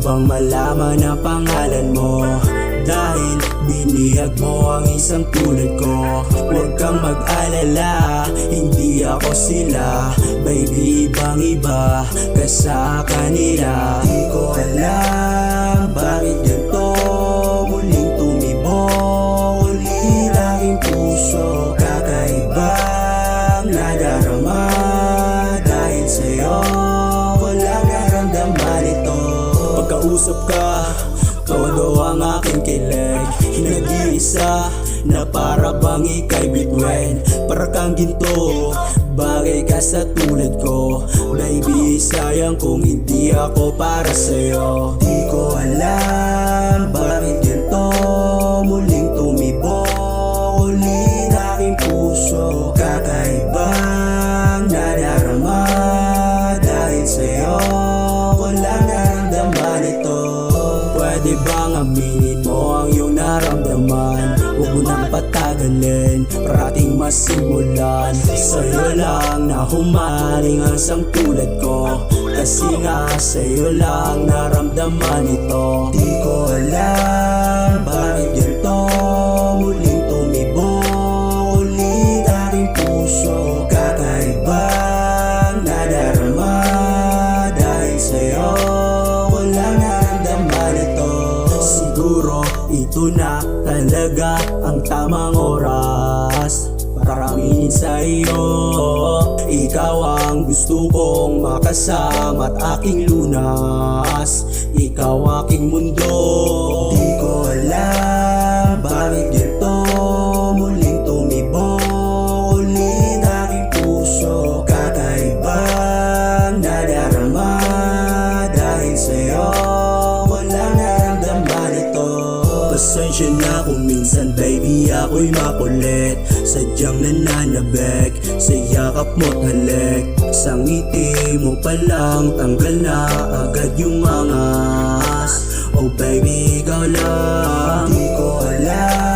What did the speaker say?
bang malaman ang pangalan mo? Dahil binihag mo ang isang tulad ko. Huwag kang mag-alala, hindi ako sila. Baby, ibang iba ka sa kanila. Di ko alam bakit ganito muling tumibok ulit aking puso. Kakaibang nadarama dahil sa'yo walang naramdaman ito. Pagkausap ka, todo ang aking kilig. Nag-iisa na para bang ika'y bituin. Para kang ginto, bagay ka sa tulad ko. Baby, sayang kung hindi ako para sa'yo. Di ko alam bakit ganito muling tumibok ulit aking puso. Kakaibang nadarama dahil sa'yo walang naramdaman ito. Pwede bang aminin mo ang iyong naramdaman? Huwag mo nang patagalin para ating masimulan. Sa'yo lang na humaling ang isang tulad ko. Kasi nga sa'yo lang naramdaman ito. Di ko alam bakit ganito muling tumibok ulit aking puso. Kakaibang nadarama dahil sa'yo walang naramdaman ito. Siguro ito na talaga ang tamang oras para aminin sa'yo. Ikaw ang gusto kong makasama at aking lunas. Ikaw aking mundo. Di ko alam bakit ganito muling tumibok ulit aking puso. Kakaibang nadarama dahil sa'yo walang naramdaman ito. Pasensya na kung minsan baby ako'y makulit. Sadyang nananabik sa yakap mo't halik. Sa ngiti mo palang tanggal na agad yung angas. Oh baby, ikaw lang. Di ko alam